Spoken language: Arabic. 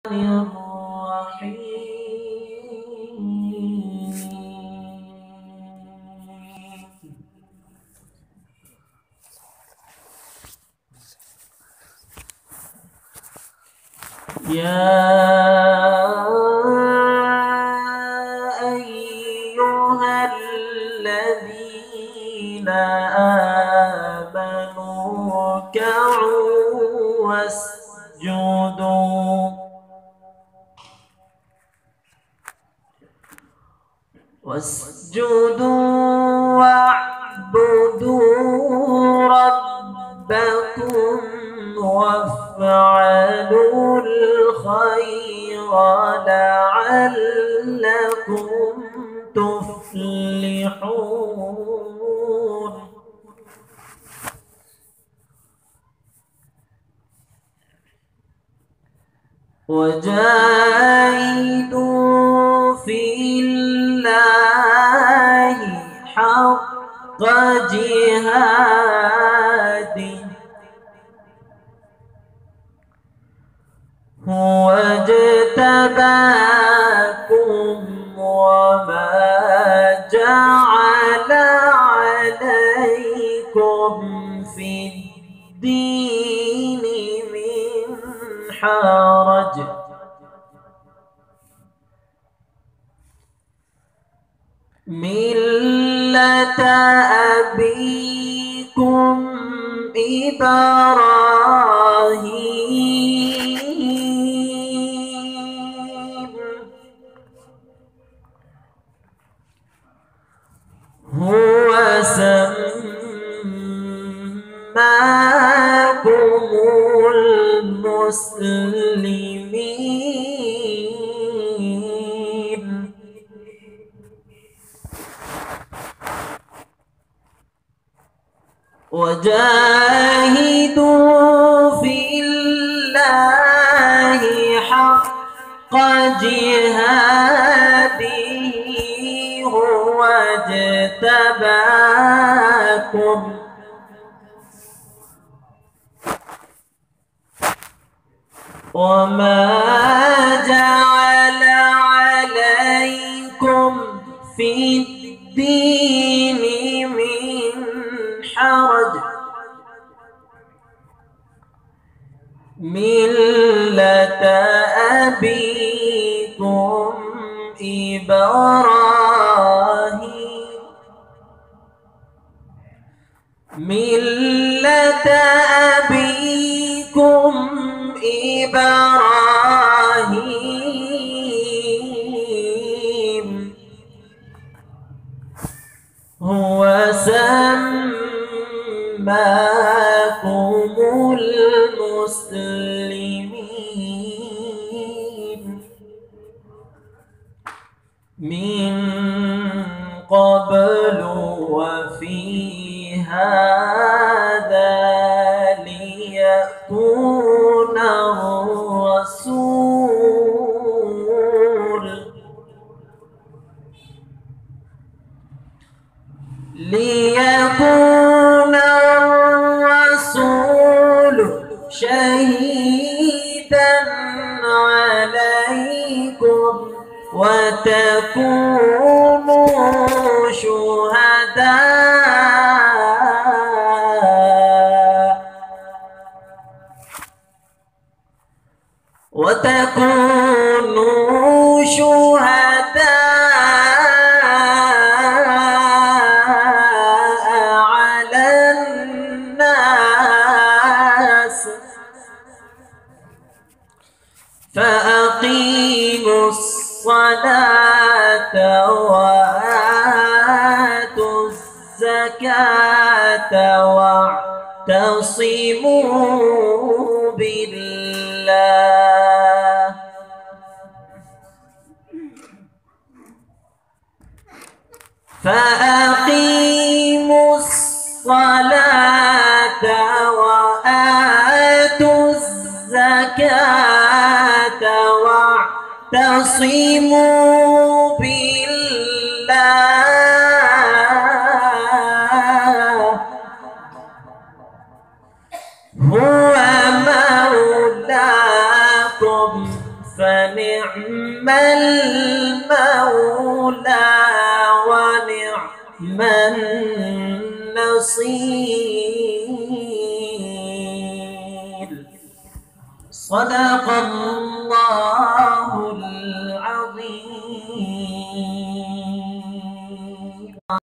الرحيم. يا أيها الذين آمنوا اركعوا واسجدوا واعبدوا ربكم وافعلوا الخير لعلكم تفلحون. وجاهدوا في الله حق جهاده هو اجتباكم وما جعل عليكم في الدين من حرج ملة أبيكم إبراهيم هو سماكم المسلمين وجاهدوا في الله حق جهاده هو اجتباكم وما جعل عليكم في الدين من حرج ملة أبيكم إبراهيم ملة أبيكم إبراهيم هو سماكم المسلمين من قبل وفي هذا ليكون الرسول شهيدا عليكم وتكونوا شهداء على الناس فأقيموا الصلاة وآتوا الزكاة واعتصموا بالله فأقيموا الصلاة وآتوا الزكاة واعتصموا بالله هو مولاكم فنعم المولى ونعم النصير. صدق الله